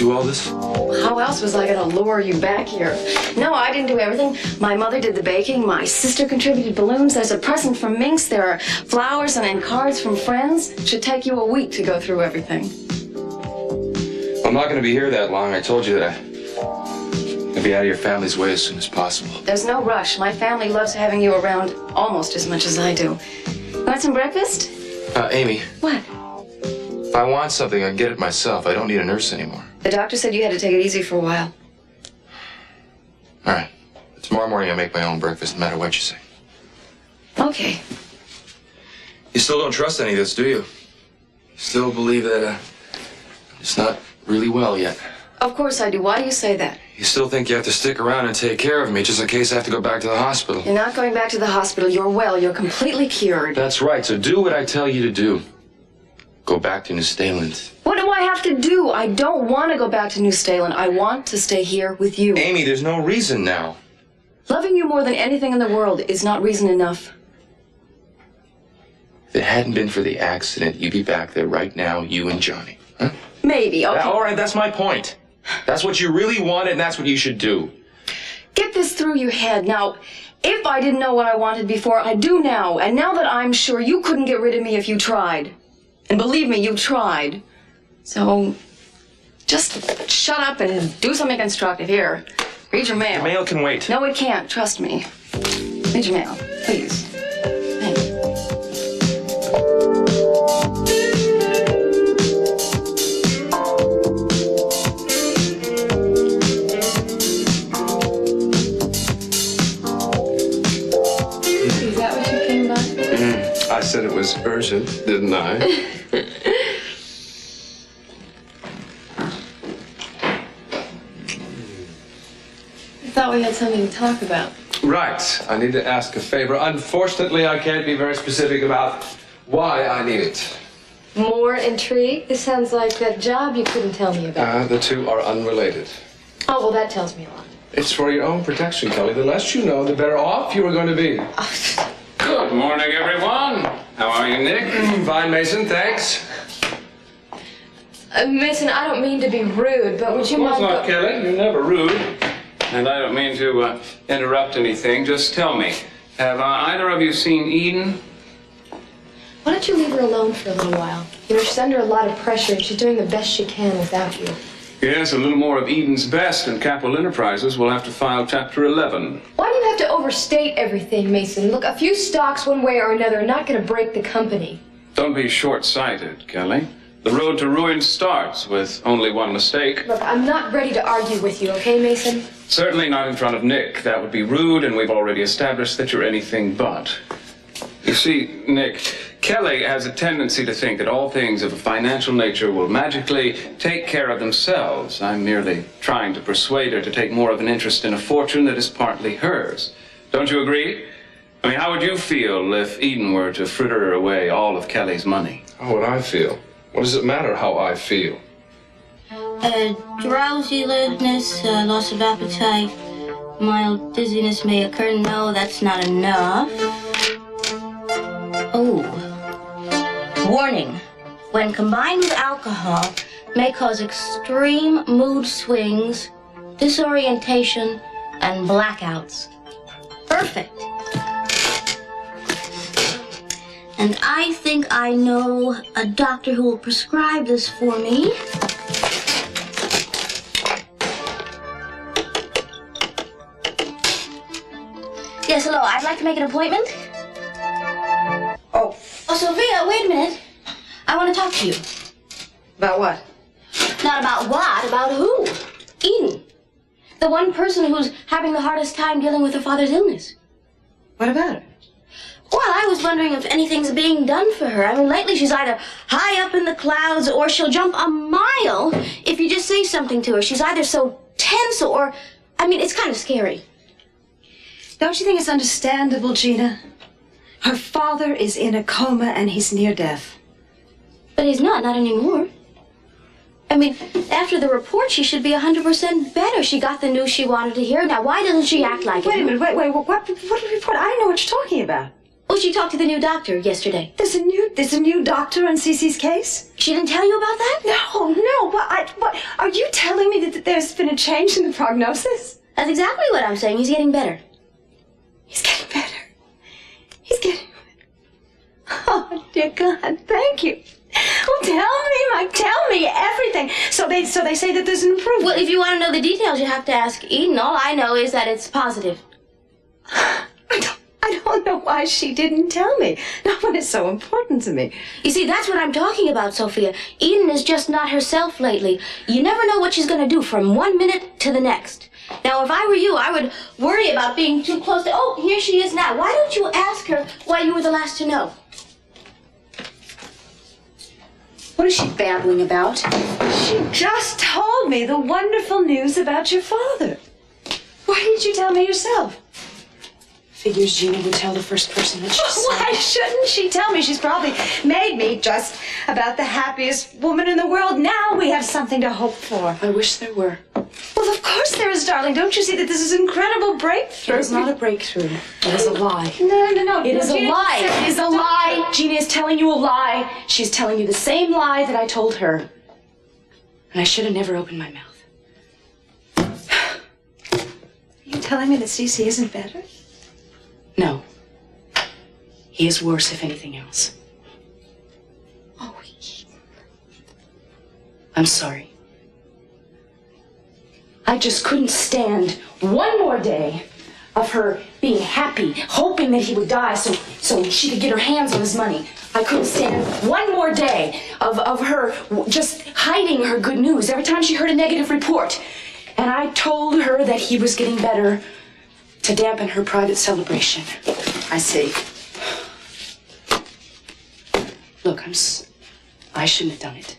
do all this? How else was I going to lure you back here? No, I didn't do everything. My mother did the baking. My sister contributed balloons. There's a present from Minx. There are flowers and cards from friends. It should take you a week to go through everything. I'm not going to be here that long. I told you that I'll be out of your family's way as soon as possible. There's no rush. My family loves having you around almost as much as I do. Want some breakfast? Amy. What? If I want something, I can get it myself. I don't need a nurse anymore. The doctor said you had to take it easy for a while. All right. Tomorrow morning I'll make my own breakfast, no matter what you say. Okay. You still don't trust any of this, do you? You still believe that it's not really well yet? Of course I do. Why do you say that? You still think you have to stick around and take care of me just in case I have to go back to the hospital? You're not going back to the hospital. You're well. You're completely cured. That's right. So do what I tell you to do. Go back to New Staland. What do I have to do? I don't want to go back to New Staland. I want to stay here with you. Amy, there's no reason now. Loving you more than anything in the world is not reason enough. If it hadn't been for the accident, you'd be back there right now, you and Johnny. Huh? Maybe, okay. All right, that's my point. That's what you really wanted, and that's what you should do. Get this through your head. Now, if I didn't know what I wanted before, I do now. And now that I'm sure, you couldn't get rid of me if you tried. And believe me, you tried. So, just shut up and do something constructive. Here, read your mail. Your mail can wait. No, it can't. Trust me. Read your mail, please. Thank you. Is that what you came by? I said it was urgent, didn't I? I thought we had something to talk about. Right. I need to ask a favor. Unfortunately, I can't be very specific about why I need it. More intrigue? This sounds like that job you couldn't tell me about. The two are unrelated. Oh, well, that tells me a lot. It's for your own protection, Kelly. The less you know, the better off you are going to be. Good morning, everyone. How are you, Nick? Fine, Mason. Thanks. Mason, I don't mean to be rude, but would you mind... not, Kelly. You're never rude. And I don't mean to interrupt anything. Just tell me, have either of you seen Eden? Why don't you leave her alone for a little while? You know, she's under a lot of pressure, and she's doing the best she can without you. Yes, a little more of Eden's best, and Capital Enterprises will have to file Chapter 11. Why do you have to overstate everything, Mason? Look, a few stocks one way or another are not going to break the company. Don't be short-sighted, Kelly. The road to ruin starts with only one mistake. Look, I'm not ready to argue with you, okay, Mason? Certainly not in front of Nick. That would be rude, and we've already established that you're anything but. You see, Nick, Kelly has a tendency to think that all things of a financial nature will magically take care of themselves. I'm merely trying to persuade her to take more of an interest in a fortune that is partly hers. Don't you agree? I mean, how would you feel if Eden were to fritter away all of Kelly's money? How would I feel? What does it matter how I feel? Drowsiness, loss of appetite, mild dizziness may occur. No, that's not enough. Oh. Warning. When combined with alcohol, may cause extreme mood swings, disorientation, and blackouts. Perfect. And I think I know a doctor who will prescribe this for me. Yes, hello. I'd like to make an appointment. Oh, Sophia, wait a minute. I want to talk to you. About what? Not about what, about who? Eden. The one person who's having the hardest time dealing with her father's illness. What about her? Well, I was wondering if anything's being done for her. I mean, lately she's either high up in the clouds or she'll jump a mile if you just say something to her. She's either so tense or, I mean, it's kind of scary. Don't you think it's understandable, Gina? Her father is in a coma and he's near death. But he's not anymore. I mean, after the report, she should be 100% better. She got the news she wanted to hear. Now, why doesn't she act like it? Wait a minute, wait, what report? I don't know what you're talking about. Well, Oh, she talked to the new doctor yesterday. There's a new doctor on Cece's case? She didn't tell you about that? No. What? Are you telling me that there's been a change in the prognosis? That's exactly what I'm saying. He's getting better. He's getting better. Oh, dear God, thank you. Well, tell me everything. So they say that there's an improvement. Well, if you want to know the details, you have to ask Eden. All I know is that it's positive. I don't know why she didn't tell me. Not when it's so important to me. You see, that's what I'm talking about, Sophia. Eden is just not herself lately. You never know what she's going to do from one minute to the next. Now, if I were you, I would worry about being too close to... Oh, here she is now. Why don't you ask her why you were the last to know? What is she babbling about? She just told me the wonderful news about your father. Why didn't you tell me yourself? Figures Gina would tell the first person that she saw. Why shouldn't she tell me? She's probably made me just about the happiest woman in the world. Now we have something to hope for. I wish there were. Well, of course there is, darling. Don't you see that this is an incredible breakthrough? It's not a breakthrough. It is a lie. No. It is a Gina, lie. It is a lie. Gina is telling you a lie. She's telling you the same lie that I told her. And I should have never opened my mouth. Are you telling me that Cece isn't better? No. He is worse, if anything else. Oh, I'm sorry. I just couldn't stand one more day of her being happy, hoping that he would die so she could get her hands on his money. I couldn't stand one more day of her just hiding her good news every time she heard a negative report. And I told her that he was getting better to dampen her private celebration. I see. Look, I shouldn't have done it.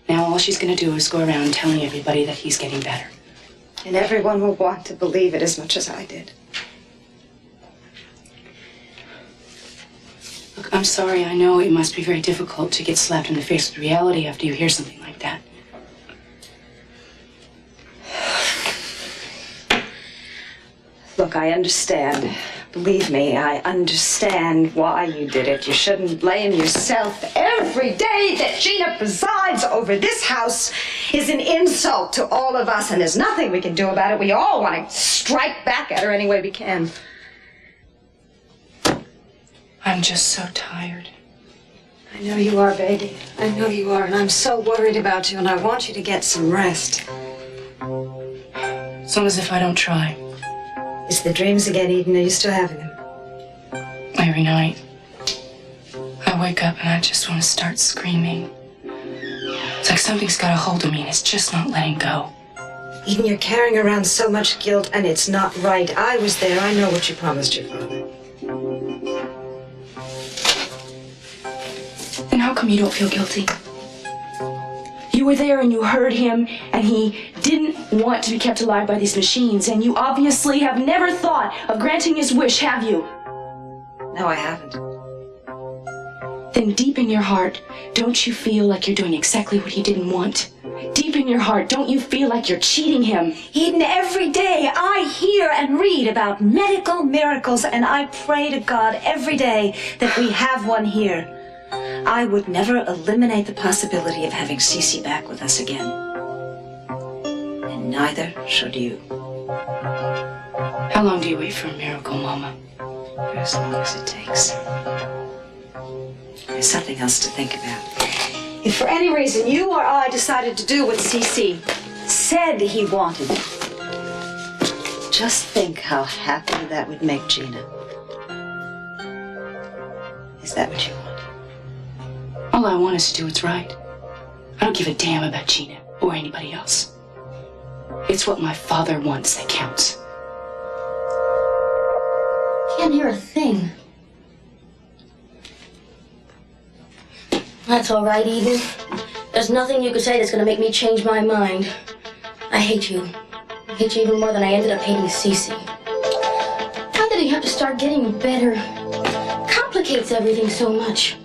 Now all she's gonna do is go around telling everybody that he's getting better. And everyone will want to believe it as much as I did. Look, I'm sorry. I know it must be very difficult to get slapped in the face with reality after you hear something like that. Look, I understand. Believe me, I understand why you did it. You shouldn't blame yourself. Every day that Gina presides over this house is an insult to all of us, and there's nothing we can do about it. We all want to strike back at her any way we can. I'm just so tired. I know you are, baby. I know you are, and I'm so worried about you, and I want you to get some rest. It's almost as if I don't try. It's the dreams again, Eden. Are you still having them? Every night, I wake up and I just want to start screaming. It's like something's got a hold of me and it's just not letting go. Eden, you're carrying around so much guilt, and it's not right. I was there. I know what you promised your father. Then how come you don't feel guilty? You were there and you heard him, and he didn't want to be kept alive by these machines, and you obviously have never thought of granting his wish, have you? No, I haven't. Then deep in your heart, don't you feel like you're doing exactly what he didn't want? Deep in your heart, don't you feel like you're cheating him? Eden, every day I hear and read about medical miracles, and I pray to God every day that we have one here. I would never eliminate the possibility of having Cece back with us again. And neither should you. How long do you wait for a miracle, Mama? For as long as it takes. There's something else to think about. If for any reason you or I decided to do what Cece said he wanted, just think how happy that would make Gina. Is that what you want? All I want is to do what's right. I don't give a damn about Gina or anybody else. It's what my father wants that counts. Can't hear a thing. That's all right, Eden. There's nothing you could say that's gonna make me change my mind. I hate you. I hate you even more than I ended up hating Cece. Why did he have to start getting better? Complicates everything so much.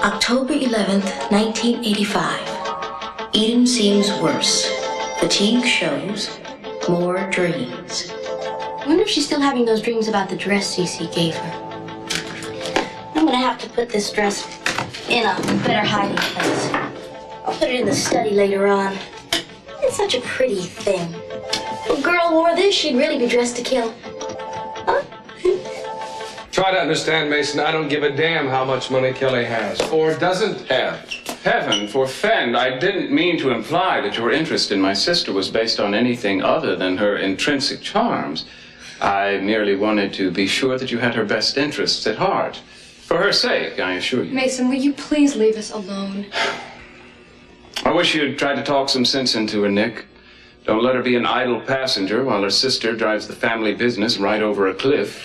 October 11th, 1985. Eden seems worse. Fatigue shows. More dreams. I wonder if she's still having those dreams about the dress Cece gave her. I'm gonna have to put this dress in a better hiding place. I'll put it in the study later on. It's such a pretty thing. If a girl wore this, she'd really be dressed to kill. Huh? Try to understand, Mason. I don't give a damn how much money Kelly has or doesn't have. Heaven forfend, I didn't mean to imply that your interest in my sister was based on anything other than her intrinsic charms. I merely wanted to be sure that you had her best interests at heart. For her sake, I assure you. Mason, will you please leave us alone? I wish you'd try to talk some sense into her, Nick. Don't let her be an idle passenger while her sister drives the family business right over a cliff.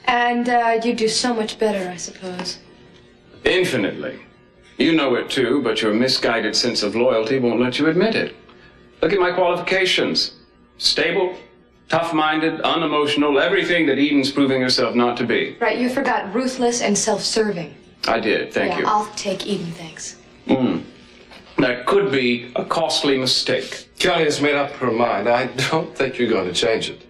And you'd do so much better, I suppose. Infinitely. You know it too, but your misguided sense of loyalty won't let you admit it. Look at my qualifications. Stable, tough-minded, unemotional, everything that Eden's proving herself not to be. Right, you forgot ruthless and self-serving. I did, thank you. I'll take Eden, thanks. That could be a costly mistake. Kelly has made up her mind. I don't think you're going to change it.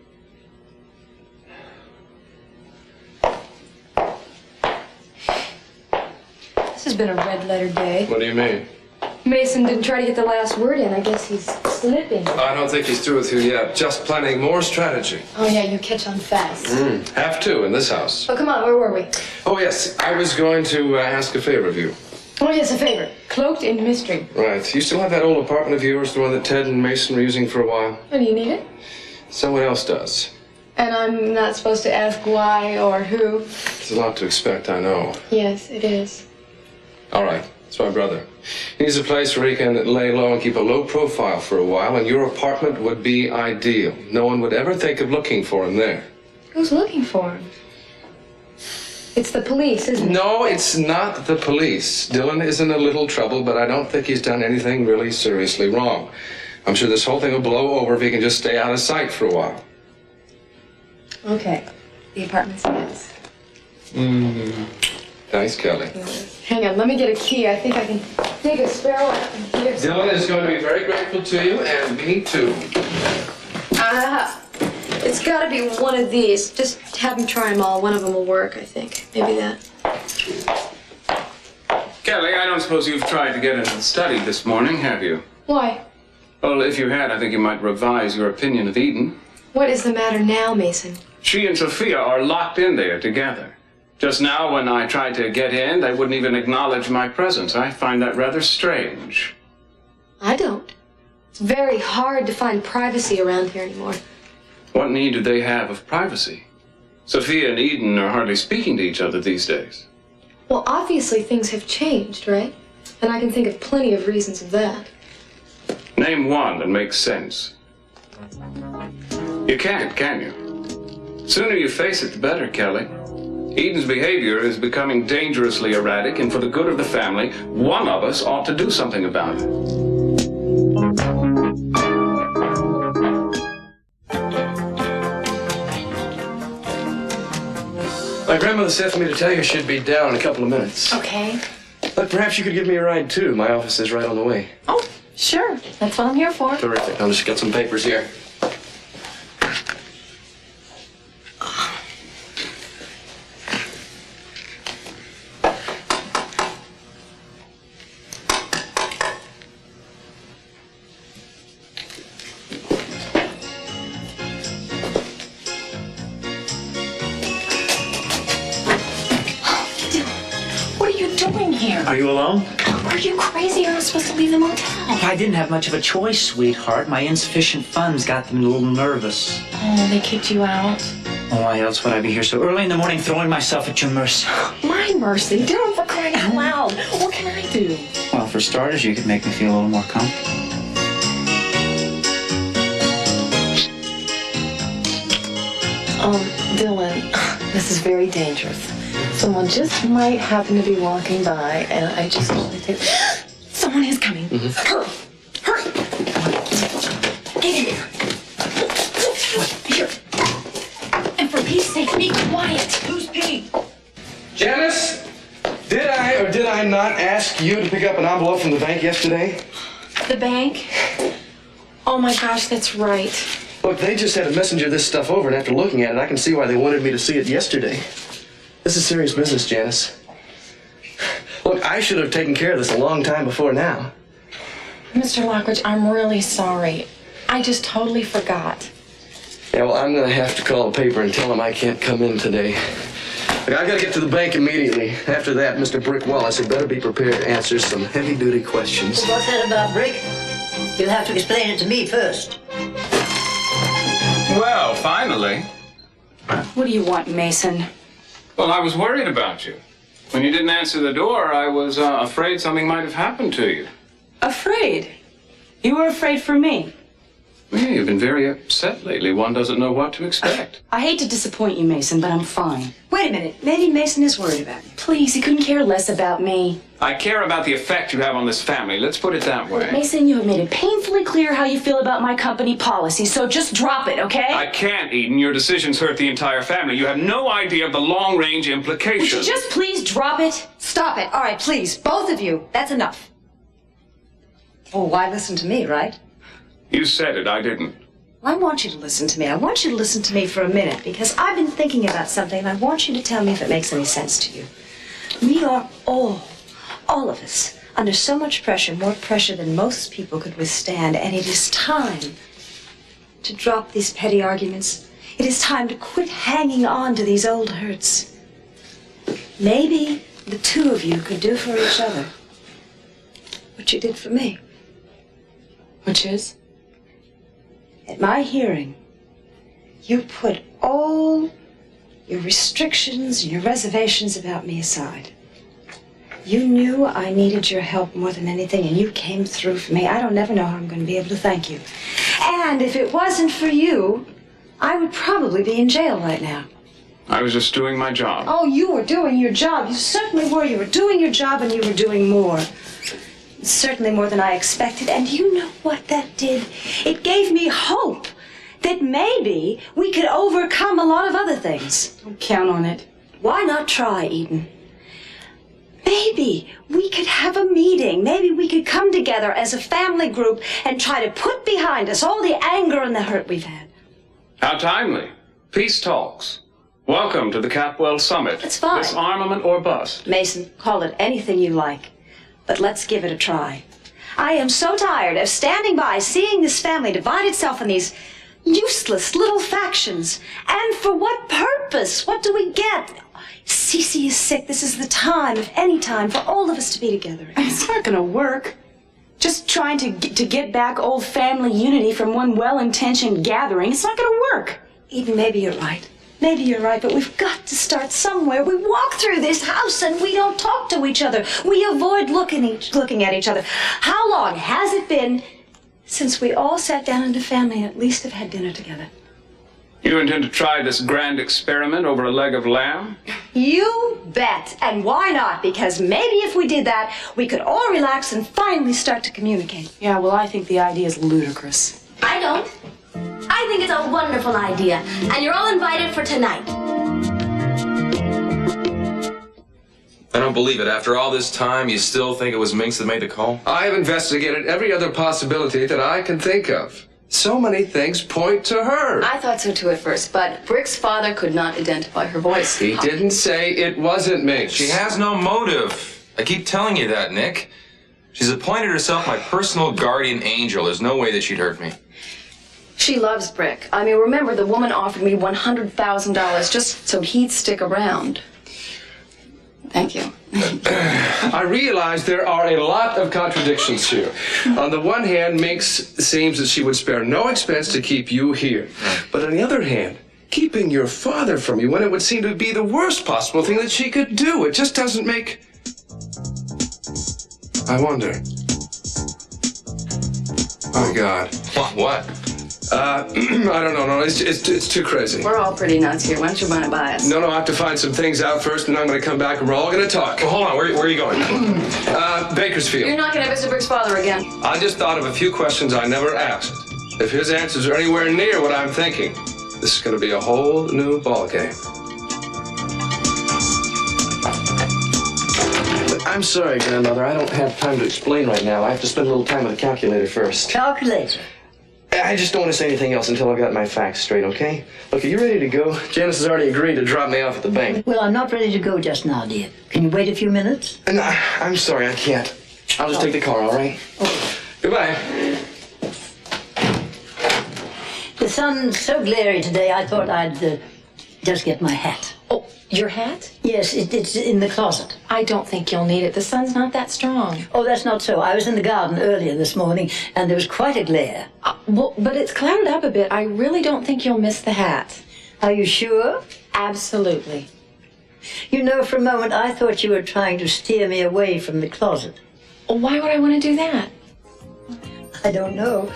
This has been a red-letter day. What do you mean? Mason didn't try to get the last word in. I guess he's slipping. I don't think he's through with you yet. Just planning more strategy. Oh, yeah, you catch on fast. Have to in this house. Oh, come on, where were we? Oh, yes. I was going to ask a favor of you. Oh, yes, a favor. Cloaked in mystery. Right. You still have that old apartment of yours, the one that Ted and Mason were using for a while? Oh, do you need it? Someone else does. And I'm not supposed to ask why or who? It's a lot to expect, I know. Yes, it is. All right. It's my brother. He needs a place where he can lay low and keep a low profile for a while, and your apartment would be ideal. No one would ever think of looking for him there. Who's looking for him? It's the police, isn't it? No, it's not the police. Dylan is in a little trouble, but I don't think he's done anything really seriously wrong. I'm sure this whole thing will blow over if he can just stay out of sight for a while. Okay. The apartment's nice. Thanks, Kelly. Hang on, let me get a key. I think I can dig a sparrow out in here. Dylan is going to be very grateful to you, and me too. It's got to be one of these. Just have him try them all. One of them will work, I think. Maybe that. Kelly, I don't suppose you've tried to get into the study this morning, have you? Why? Well, if you had, I think you might revise your opinion of Eden. What is the matter now, Mason? She and Sophia are locked in there together. Just now, when I tried to get in, they wouldn't even acknowledge my presence. I find that rather strange. I don't. It's very hard to find privacy around here anymore. What need do they have of privacy? Sophia and Eden are hardly speaking to each other these days. Well, obviously things have changed, right? And I can think of plenty of reasons of that. Name one that makes sense. You can't, can you? Sooner you face it, the better, Kelly. Eden's behavior is becoming dangerously erratic, and for the good of the family, one of us ought to do something about it. My grandmother said for me to tell you she'd be down in a couple of minutes. Okay. But perhaps you could give me a ride, too. My office is right on the way. Oh, sure. That's what I'm here for. Terrific. I'll just get some papers here. What are you doing here? Are you alone? Are you crazy? You're not supposed to leave the motel. I didn't have much of a choice, sweetheart. My insufficient funds got them a little nervous. Oh, they kicked you out. Oh, why else would I be here so early in the morning throwing myself at your mercy? My mercy. Dylan, for crying out loud. What can I do? Well, for starters, you could make me feel a little more comfortable. Dylan, this is very dangerous. Someone just might happen to be walking by, and I just want to take... Someone is coming. Hurry. Hurry. Get in there. Here. And for Pete's sake, be quiet. Who's Pete? Janice, did I or did I not ask you to pick up an envelope from the bank yesterday? The bank? Oh my gosh, that's right. Look, they just had to messenger this stuff over, and after looking at it, I can see why they wanted me to see it yesterday. This is serious business, Janice. Look, I should have taken care of this a long time before now. Mr. Lockridge, I'm really sorry. I just totally forgot. Yeah, well, I'm gonna have to call the paper and tell them I can't come in today. Look, I gotta get to the bank immediately. After that, Mr. Brick Wallace had better be prepared to answer some heavy-duty questions. What's that about, Brick? You'll have to explain it to me first. Well, finally. What do you want, Mason? Well, I was worried about you. When you didn't answer the door, I was afraid something might have happened to you. Afraid? You were afraid for me? Well, you've been very upset lately. One doesn't know what to expect. I hate to disappoint you, Mason, but I'm fine. Wait a minute. Maybe Mason is worried about me. Please, he couldn't care less about me. I care about the effect you have on this family. Let's put it that way. Mason, you have made it painfully clear how you feel about my company policy, so just drop it, okay? I can't, Eden. Your decisions hurt the entire family. You have no idea of the long-range implications. Would you just please drop it? Stop it. All right, please. Both of you. That's enough. Oh, why listen to me, right? You said it. I didn't. I want you to listen to me. I want you to listen to me for a minute, because I've been thinking about something, and I want you to tell me if it makes any sense to you. We are all of us, under so much pressure, more pressure than most people could withstand, and it is time to drop these petty arguments. It is time to quit hanging on to these old hurts. Maybe the two of you could do for each other what you did for me. Which is? At my hearing, you put all your restrictions and your reservations about me aside. You knew I needed your help more than anything, and you came through for me. I don't never know how I'm going to be able to thank you. And if it wasn't for you, I would probably be in jail right now. I was just doing my job. Oh, you were doing your job. You certainly were. You were doing your job, and you were doing more. Certainly more than I expected. And you know what that did? It gave me hope that maybe we could overcome a lot of other things. Don't count on it. Why not try, Eden? Maybe we could have a meeting. Maybe we could come together as a family group and try to put behind us all the anger and the hurt we've had. How timely. Peace talks. Welcome to the Capwell Summit. It's fine. Disarmament or bust. Mason, call it anything you like. But let's give it a try. I am so tired of standing by, seeing this family divide itself in these useless little factions. And for what purpose? What do we get? Cece is sick. This is the time, if any time, for all of us to be together. It's not gonna work. Just trying to get back old family unity from one well-intentioned gathering, it's not gonna work. Eden, maybe you're right. Maybe you're right, but we've got to start somewhere. We walk through this house and we don't talk to each other. We avoid looking at each other. How long has it been since we all sat down in the family and at least have had dinner together? You intend to try this grand experiment over a leg of lamb? You bet. And why not? Because maybe if we did that, we could all relax and finally start to communicate. Yeah, well, I think the idea is ludicrous. I don't. I think it's a wonderful idea, and you're all invited for tonight. I don't believe it. After all this time, you still think it was Minx that made the call? I have investigated every other possibility that I can think of. So many things point to her. I thought so too at first, but Brick's father could not identify her voice. He didn't say it wasn't Minx. She has no motive. I keep telling you that, Nick. She's appointed herself my personal guardian angel. There's no way that she'd hurt me. She loves Brick. I mean, remember, the woman offered me $100,000 just so he'd stick around. Thank you. I realize there are a lot of contradictions here. On the one hand, Minx seems that she would spare no expense to keep you here. But on the other hand, keeping your father from you when it would seem to be the worst possible thing that she could do, it just doesn't make... I wonder. Oh, God. What? I don't know. No, it's too crazy. We're all pretty nuts here. Why don't you run it by us? No, I have to find some things out first, and I'm going to come back, and we're all going to talk. Well, hold on. Where are you going? Bakersfield. You're not going to visit Brick's father again. I just thought of a few questions I never asked. If his answers are anywhere near what I'm thinking, this is going to be a whole new ballgame. I'm sorry, Grandmother. I don't have time to explain right now. I have to spend a little time with the calculator first. Calculator. I just don't want to say anything else until I've got my facts straight, okay? Look, are you ready to go? Janice has already agreed to drop me off at the bank. Well, I'm not ready to go just now, dear. Can you wait a few minutes? No, I'm sorry, I can't. I'll just take the car, all right? Okay. Goodbye. The sun's so glary today, I thought I'd just get my hat. Oh, your hat? Yes, it's in the closet. I don't think you'll need it. The sun's not that strong. Oh, that's not so. I was in the garden earlier this morning, and there was quite a glare. Well, but it's clouded up a bit. I really don't think you'll miss the hat. Are you sure? Absolutely. You know, for a moment, I thought you were trying to steer me away from the closet. Why would I want to do that? I don't know.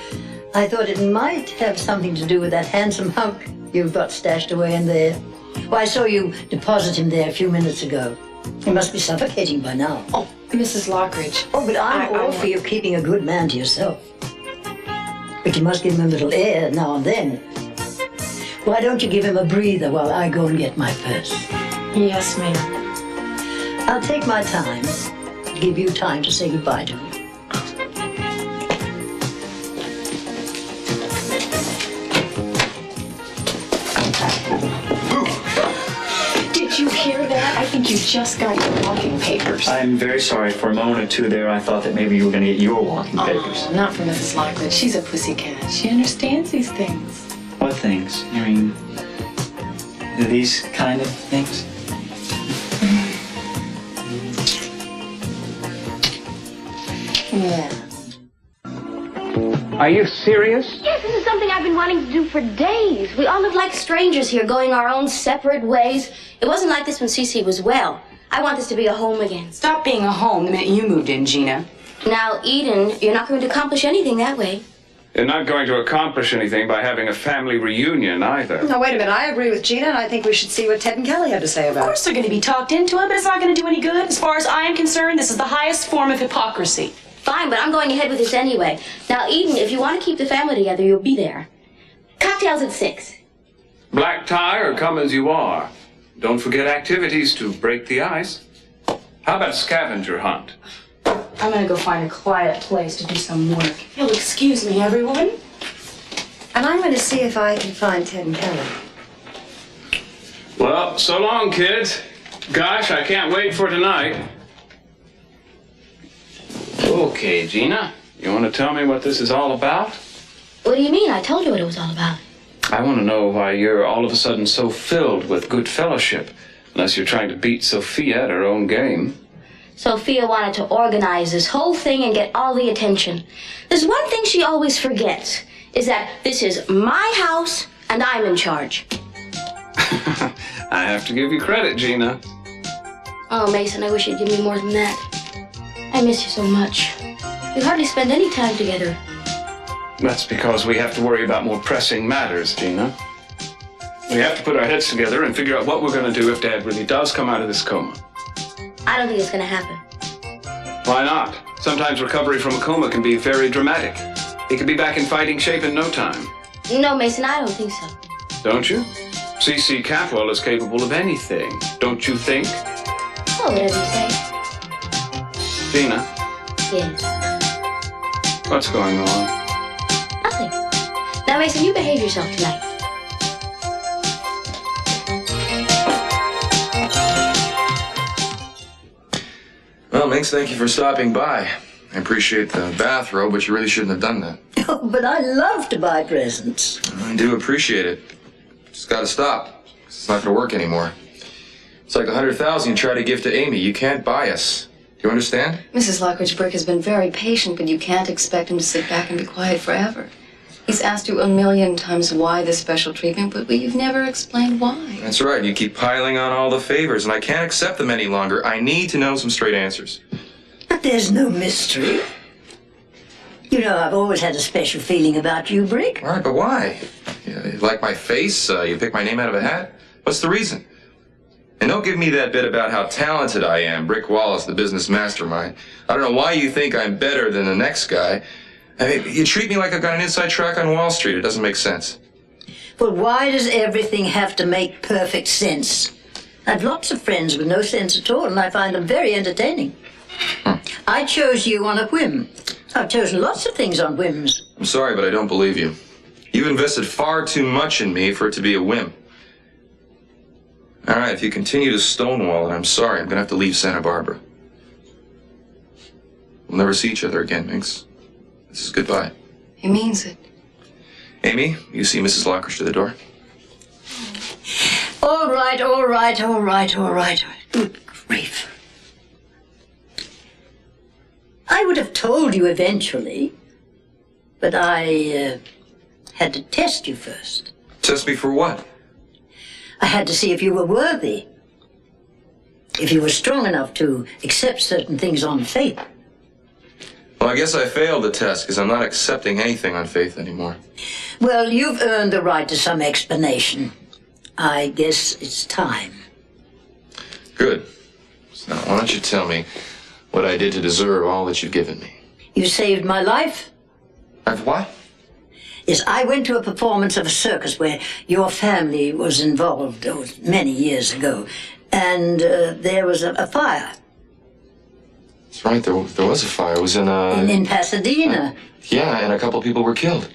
I thought it might have something to do with that handsome hunk you've got stashed away in there. Well, I saw you deposit him there a few minutes ago. He must be suffocating by now. Oh, Mrs. Lockridge. Oh, but I'm all for you keeping a good man to yourself. But you must give him a little air now and then. Why don't you give him a breather while I go and get my purse? Yes, ma'am. I'll take my time. Give you time to say goodbye to me. Did you hear that? I think you just got your walking papers. I'm very sorry. For a moment or two there, I thought that maybe you were going to get your walking papers. Oh, not for Mrs. Lockridge. She's a pussycat. She understands these things. What things? I mean, these kind of things? Yeah. Are you serious? Yes, this is something I've been wanting to do for days. We all live like strangers here, going our own separate ways. It wasn't like this when Cece was well. I want this to be a home again. Stop being a home the minute you moved in, Gina. Now, Eden, you're not going to accomplish anything that way. You're not going to accomplish anything by having a family reunion either. No, wait a minute. I agree with Gina, and I think we should see what Ted and Kelly have to say about it. Of course they're going to be talked into it, but it's not going to do any good. As far as I am concerned, this is the highest form of hypocrisy. Fine, but I'm going ahead with this anyway. Now, Eden, if you want to keep the family together, you'll be there. Cocktails at 6. Black tie or come as you are. Don't forget activities to break the ice. How about a scavenger hunt? I'm going to go find a quiet place to do some work. You'll excuse me, everyone. And I'm going to see if I can find Ted and Kelly. Well, so long, kids. Gosh, I can't wait for tonight. Okay, Gina, you want to tell me what this is all about? What do you mean? I told you what it was all about. I want to know why you're all of a sudden so filled with good fellowship, unless you're trying to beat Sophia at her own game. Sophia wanted to organize this whole thing and get all the attention. There's one thing she always forgets, is that this is my house and I'm in charge. I have to give you credit, Gina. Oh, Mason, I wish you'd give me more than that. I miss you so much. We hardly spend any time together. That's because we have to worry about more pressing matters, Gina. We have to put our heads together and figure out what we're going to do if Dad really does come out of this coma. I don't think it's going to happen. Why not? Sometimes recovery from a coma can be very dramatic. He could be back in fighting shape in no time. No, Mason, I don't think so. Don't you? C.C. Catwell is capable of anything. Don't you think? Oh, whatever you say. Gina, Yes. what's going on? Nothing. Now, Mason, you behave yourself tonight. Well, Minx, thank you for stopping by. I appreciate the bathrobe, but you really shouldn't have done that. Oh, but I love to buy presents. I do appreciate it. Just gotta stop. It's not gonna work anymore. It's like $100,000 you try to give to Amy. You can't buy us. Do you understand? Mrs. Lockridge Brick has been very patient, but you can't expect him to sit back and be quiet forever. He's asked you 1,000,000 times why this special treatment, but you've never explained why. That's right. You keep piling on all the favors, and I can't accept them any longer. I need to know some straight answers. But there's no mystery. You know, I've always had a special feeling about you, Brick. All right, but why? You like my face? You pick my name out of a hat? What's the reason? And don't give me that bit about how talented I am, Brick Wallace, the business mastermind. I don't know why you think I'm better than the next guy. I mean, you treat me like I've got an inside track on Wall Street. It doesn't make sense. But why does everything have to make perfect sense? I've lots of friends with no sense at all, and I find them very entertaining. I chose you on a whim. I've chosen lots of things on whims. I'm sorry, but I don't believe you. You've invested far too much in me for it to be a whim. All right, if you continue to stonewall it, I'm sorry. I'm going to have to leave Santa Barbara. We'll never see each other again, Minx. This is goodbye. He means it. Amy, you see Mrs. Lockridge to the door? All right, all right, all right, all right. Good grief. I would have told you eventually, but I had to test you first. Test me for what? I had to see if you were worthy, if you were strong enough to accept certain things on faith. Well, I guess I failed the test because I'm not accepting anything on faith anymore. Well, you've earned the right to some explanation. I guess it's time. Good. So now, why don't you tell me what I did to deserve all that you've given me? You saved my life. I've what? Yes, I went to a performance of a circus where your family was involved many years ago, and there was a fire. That's right, there was a fire. It was In Pasadena. Yeah, and a couple of people were killed.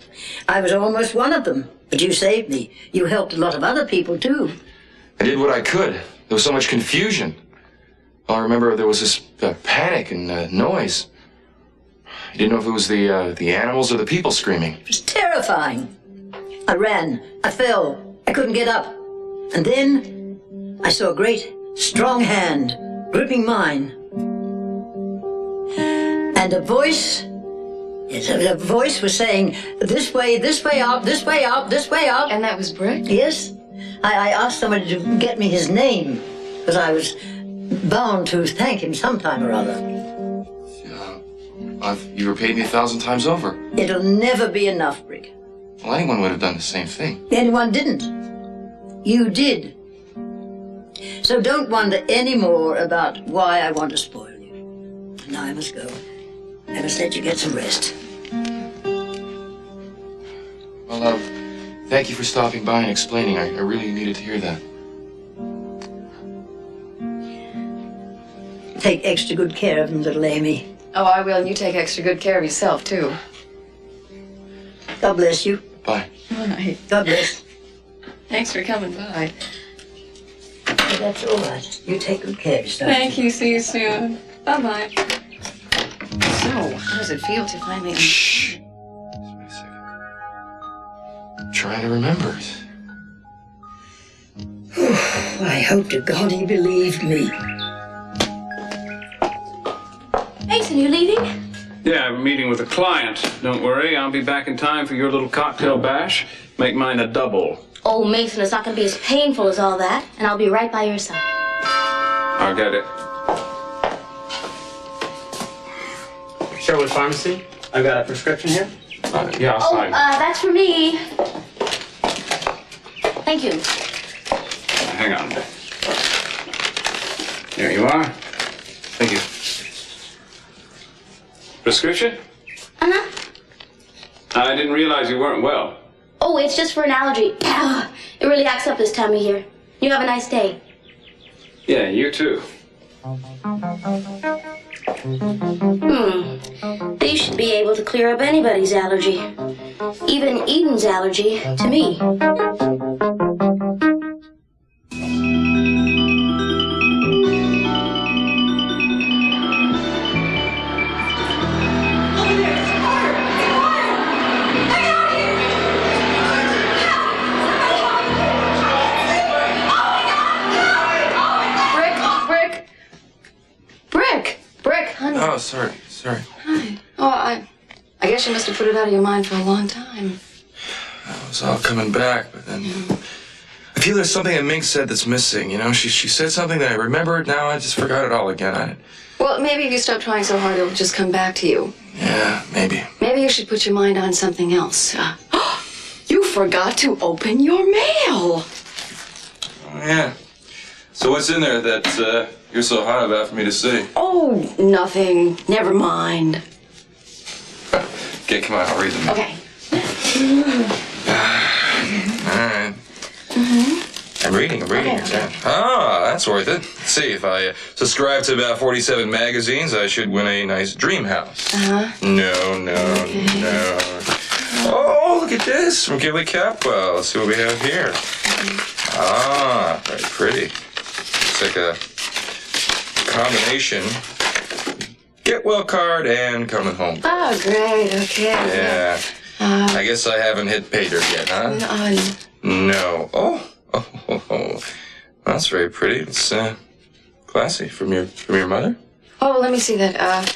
I was almost one of them, but you saved me. You helped a lot of other people, too. I did what I could. There was so much confusion. I remember there was this panic and noise. I didn't know if it was the animals or the people screaming. It was terrifying. I ran. I fell. I couldn't get up. And then I saw a great, strong hand gripping mine. And a voice... Yes, a voice was saying, this way out, this way out, this way out. And that was Brick? Yes. I asked somebody to get me his name, because I was bound to thank him sometime or other. You repaid me 1,000 times over. It'll never be enough, Brick. Well, anyone would have done the same thing. Anyone didn't. You did. So don't wonder any more about why I want to spoil you. Now I must go. I must let you get some rest. Well, thank you for stopping by and explaining. I really needed to hear that. Take extra good care of him, little Amy. Oh, I will, and you take extra good care of yourself, too. God bless you. Bye. Good night. God bless. Thanks for coming by. That's all right. You take good care of yourself. Thank you. See you soon. Bye-bye. So, how does it feel to finally... Shh. Just wait a second. I'm trying to remember it. I hope to God he believed me. Mason, you leaving? Yeah, I'm meeting with a client. Don't worry, I'll be back in time for your little cocktail bash. Make mine a double. Oh, Mason, it's not going to be as painful as all that, and I'll be right by your side. I'll get it. Sherwood Pharmacy. I've got a prescription here. Yeah, I'll sign. That's for me. Thank you. Hang on. There you are. Thank you. Prescription? Uh-huh. I didn't realize you weren't well. Oh, it's just for an allergy. It really acts up this time of year. You have a nice day. Yeah, you too. These should be able to clear up anybody's allergy. Even Eden's allergy to me. Oh, sorry. Hi. Oh, I guess you must have put it out of your mind for a long time. I was all coming back, but then... I feel there's something that Mink said that's missing, you know? She said something that I remembered, now I just forgot it all again. Well, maybe if you stop trying so hard, it'll just come back to you. Yeah, maybe. Maybe you should put your mind on something else. You forgot to open your mail. Oh, yeah. So what's in there that you're so hot about for me to see? Oh, nothing. Never mind. Okay, come on, I'll read them. Okay. All right. I'm reading. Okay. Ah, that's worth it. Let's see, if I subscribe to about 47 magazines, I should win a nice dream house. Uh-huh. No. Oh, look at this from Gilly Capwell. Let's see what we have here. Ah, very pretty. It's like a combination. Get well card and coming home. Oh, great. Okay. Yeah. I guess I haven't hit pay dirt yet, huh? No. Oh. That's very pretty. It's classy from your mother. Oh, let me see that.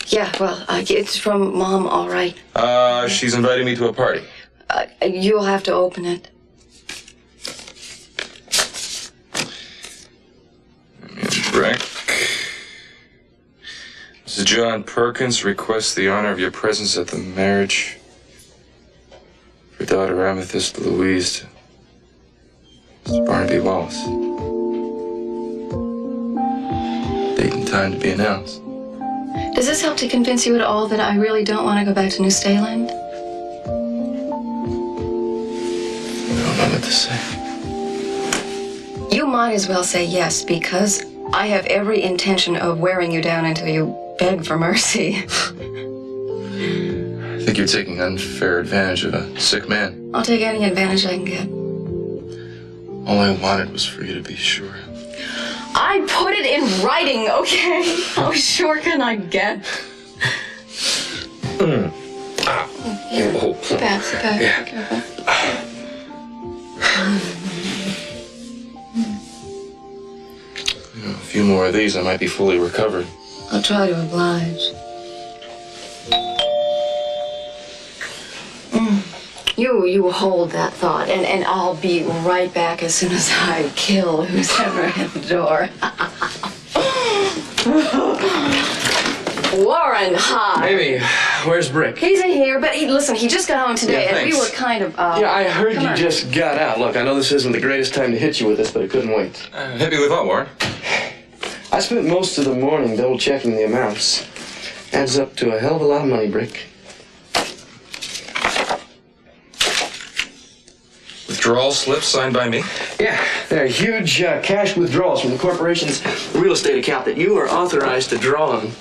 Yeah, well, it's from Mom, all right. She's invited me to a party. You'll have to open it. Right. Mrs. John Perkins requests the honor of your presence at the marriage of her daughter Amethyst Louise to Mrs. Barnaby Wallace. Date and time to be announced. Does this help to convince you at all that I really don't want to go back to New Staland? I don't know what to say. You might as well say yes, because I have every intention of wearing you down until you beg for mercy. I think you're taking unfair advantage of a sick man. I'll take any advantage I can get. All I wanted was for you to be sure. I put it in writing, okay? How sure can I get? Here, sit back. Yeah. Be careful. A few more of these, I might be fully recovered. I'll try to oblige. You hold that thought, and I'll be right back as soon as I kill who's ever at the door. Warren, hi. Amy, where's Brick? He's in here, but listen, he just got home today, Yeah, and we thanks. were kind of, Yeah, I heard come you on. just got out. Look, I know this isn't the greatest time to hit you with this, but I couldn't wait. Hit me with what, Warren? I spent most of the morning double-checking the amounts. Adds up to a hell of a lot of money, Brick. Withdrawal slips signed by me? Yeah, they're huge cash withdrawals from the corporation's real estate account that you are authorized to draw on.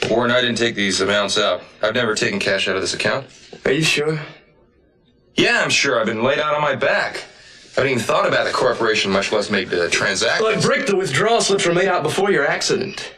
Warren, I didn't take these amounts out. I've never taken cash out of this account. Are you sure? Yeah, I'm sure. I've been laid out on my back. I haven't even thought about the corporation, much less made the transaction. Look, Brick, the withdrawal slips were made out before your accident.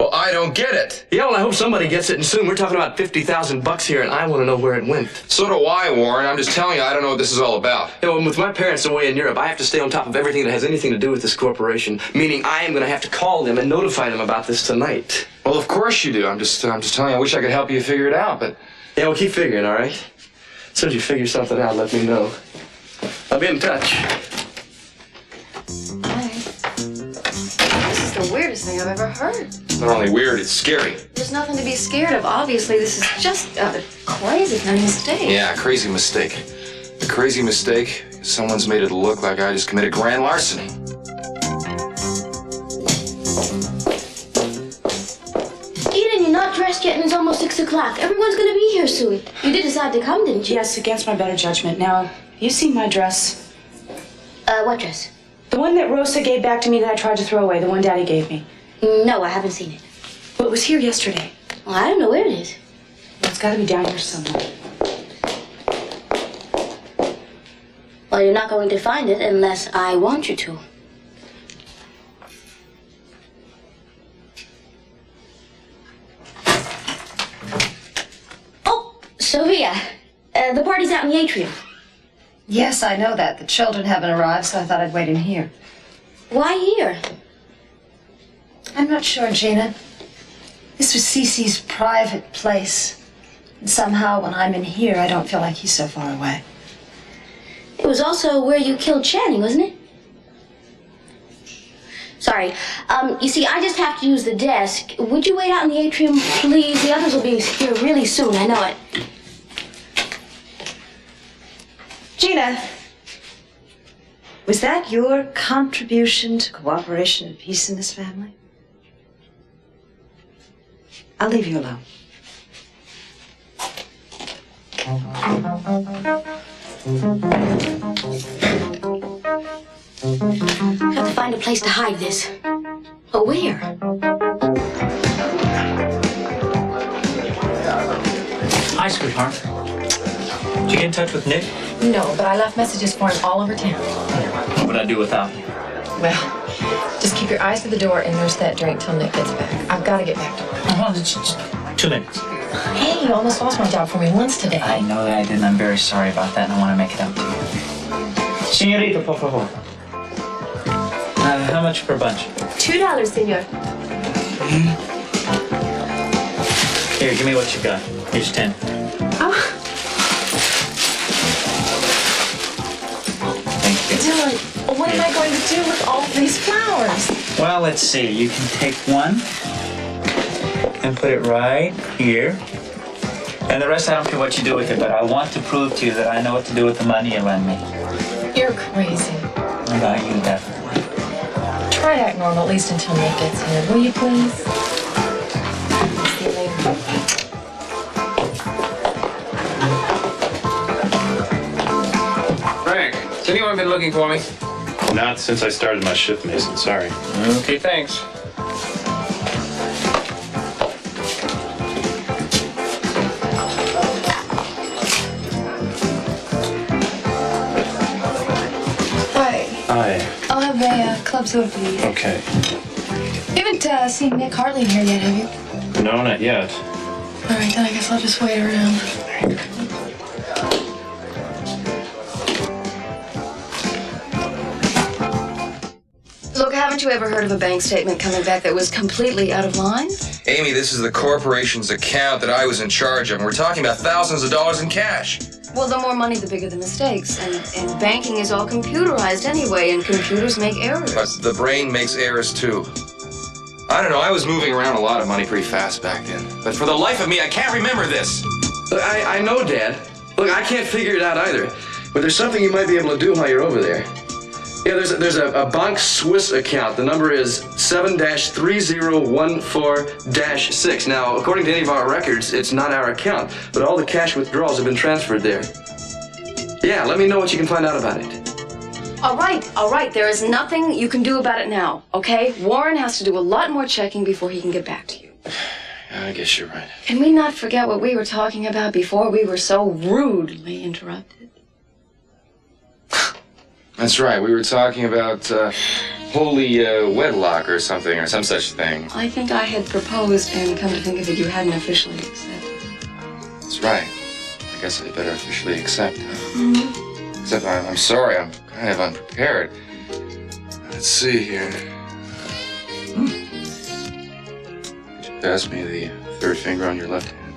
Well, I don't get it. Yeah, well, I hope somebody gets it, and soon. We're talking about $50,000 here, and I want to know where it went. So do I, Warren. I'm just telling you, I don't know what this is all about. You know, with my parents away in Europe, I have to stay on top of everything that has anything to do with this corporation, meaning I am going to have to call them and notify them about this tonight. Well, of course you do. I'm just telling you, I wish I could help you figure it out, but... Yeah, well, keep figuring, all right? As soon as you figure something out, let me know. I'll be in touch. This is the weirdest thing I've ever heard. Not only weird, it's scary. There's nothing to be scared of. Obviously, this is just a crazy kind of mistake. Yeah, a crazy mistake. A crazy mistake. Someone's made it look like I just committed grand larceny. Eden, you're not dressed yet and it's almost 6 o'clock. Everyone's gonna be here soon. You did decide to come, didn't you? Yes, against my better judgment. Now, you seen my dress? What dress? The one that Rosa gave back to me that I tried to throw away, the one Daddy gave me. No, I haven't seen it. Well, it was here yesterday. Well, I don't know where it is. Well, it's gotta be down here somewhere. Well, you're not going to find it unless I want you to. Oh, Sylvia, the party's out in the atrium. Yes, I know that. The children haven't arrived, so I thought I'd wait in here. Why here? I'm not sure, Gina. This was Cece's private place. And somehow, when I'm in here, I don't feel like he's so far away. It was also where you killed Channing, wasn't it? Sorry. You see, I just have to use the desk. Would you wait out in the atrium, please? The others will be here really soon, I know it. Gina, was that your contribution to cooperation and peace in this family? I'll leave you alone. I have to find a place to hide this. But where? I sweetheart. Did you get in touch with Nick? No, but I left messages for him all over town. What would I do without him? Well, just keep your eyes to the door and nurse that drink till Nick gets back. I've got to get back to work. Just 2 minutes. Hey, you almost lost my job for me once today. I know that I did, and I'm very sorry about that, and I want to make it up to you. Señorita, por favor. How much per bunch? $2, senor. Here, give me what you got. Here's 10. Oh. Thank you. Dylan, what am I going to do with all these flowers? Well, let's see. You can take one and put it right here. And the rest, I don't care what you do with it, but I want to prove to you that I know what to do with the money you lend me. You're crazy. About you, definitely. Try to act normal, at least until Nick gets here. Will you please? See you later. Frank, has anyone been looking for me? Not since I started my shift, Mason. Sorry. Okay, thanks. Hi. I'll have a club soda, please. Okay. You haven't seen Nick Hartley in here yet, have you? No, not yet. All right, then I guess I'll just wait around. Look, haven't you ever heard of a bank statement coming back that was completely out of line? Amy, this is the corporation's account that I was in charge of, and we're talking about thousands of dollars in cash. Well, the more money, the bigger the mistakes. And banking is all computerized anyway, and computers make errors. But the brain makes errors too. I don't know, I was moving around a lot of money pretty fast back then. But for the life of me, I can't remember this. Look, I know, Dad. Look, I can't figure it out either. But there's something you might be able to do while you're over there. Yeah, there's a Bank Swiss account. The number is 7-3014-6. Now, according to any of our records, it's not our account, but all the cash withdrawals have been transferred there. Yeah, let me know what you can find out about it. All right. There is nothing you can do about it now, okay? Warren has to do a lot more checking before he can get back to you. I guess you're right. Can we not forget what we were talking about before we were so rudely interrupted? That's right, we were talking about holy wedlock or something, or some such thing. I think I had proposed, and come to think of it, you hadn't officially accepted. That's right. I guess I better officially accept. Mm-hmm. Except I'm sorry, I'm kind of unprepared. Let's see here. Could you pass me the third finger on your left hand?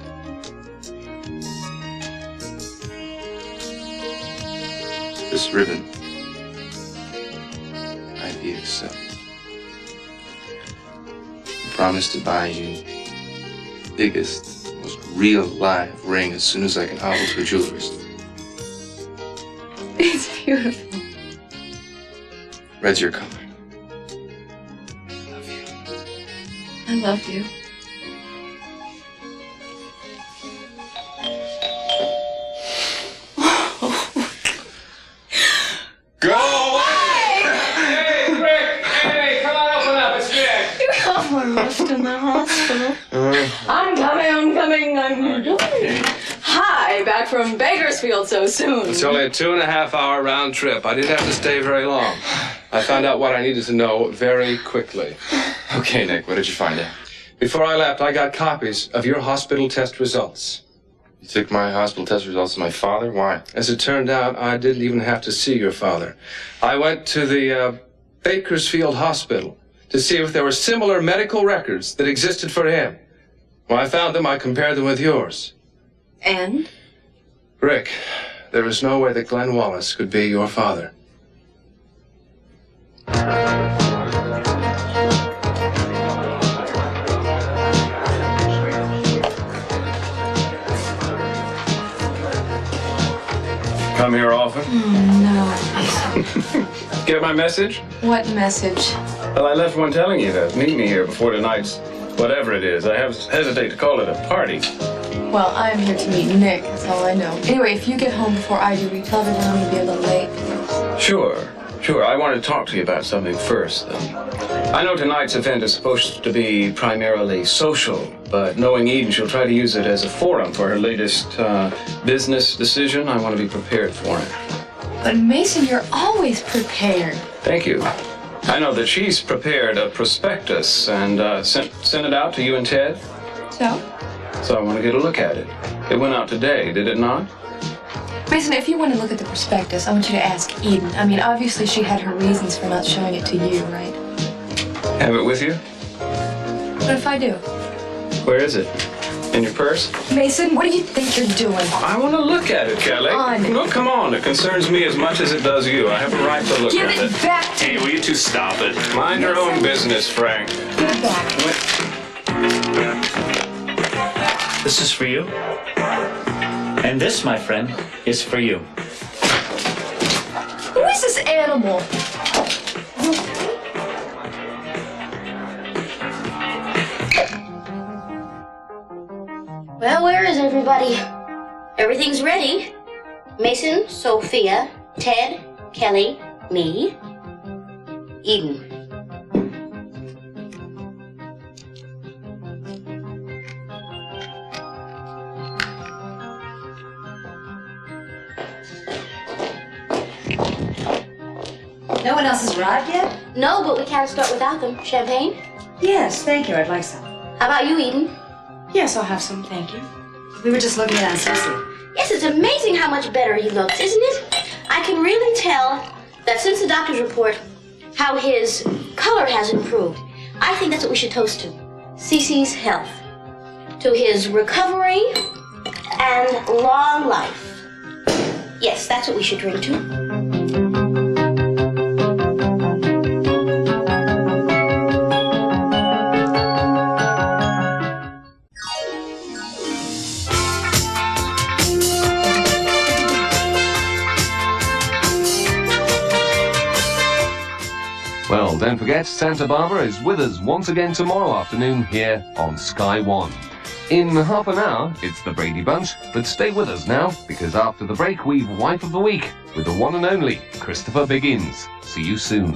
This ribbon. I accept. I promise to buy you the biggest, most real live ring as soon as I can hobble to a jeweler's. It's beautiful. Red's your color. I love you. Go away! Hey, Rick! Hey, come on, open up. It's Nick. You got one left in the hospital. I'm coming. Hi, back from Bakersfield so soon. It's only a 2.5-hour round trip. I didn't have to stay very long. I found out what I needed to know very quickly. Okay, Nick, what did you find out? Before I left, I got copies of your hospital test results. You took my hospital test results to my father? Why? As it turned out, I didn't even have to see your father. I went to the Bakersfield Hospital to see if there were similar medical records that existed for him. When I found them, I compared them with yours. And? Rick, there is no way that Glenn Wallace could be your father. Come here often? No. Get my message? What message? Well, I left one telling you to meet me here before tonight's whatever it is. I hesitate to call it a party. Well, I'm here to meet Nick, that's all I know. Anyway, if you get home before I do, will you tell everyone I'm going to be a little late? Sure. Sure, I want to talk to you about something first, though. I know tonight's event is supposed to be primarily social, but knowing Eden, she'll try to use it as a forum for her latest business decision. I want to be prepared for it. But Mason, you're always prepared. Thank you. I know that she's prepared a prospectus and sent it out to you and Ted. So I want to get a look at it. It went out today, did it not? Mason, if you want to look at the prospectus, I want you to ask Eden. I mean, obviously she had her reasons for not showing it to you, right? Have it with you? What if I do? Where is it? In your purse? Mason, what do you think you're doing? I want to look at it, Kelly. No, come on. It concerns me as much as it does you. I have a right to look at it. Give it back to me. Hey, will you two stop it? Mind your own business, Frank. Give it back. This is for you. And this, my friend, is for you. Who is this animal? Well, where is everybody? Everything's ready. Mason, Sophia, Ted, Kelly, me, Eden. No one else has arrived yet? No, but we can't start without them. Champagne? Yes, thank you. I'd like some. How about you, Eden? Yes, I'll have some, thank you. We were just looking at Aunt Cecily. Yes, it's amazing how much better he looks, isn't it? I can really tell that since the doctor's report, how his color has improved. I think that's what we should toast to. Cece's health. To his recovery and long life. Yes, that's what we should drink to. Well, don't forget, Santa Barbara is with us once again tomorrow afternoon here on Sky One. In half an hour, it's the Brady Bunch, but stay with us now, because after the break, we've Wife of the Week with the one and only Christopher Biggins. See you soon.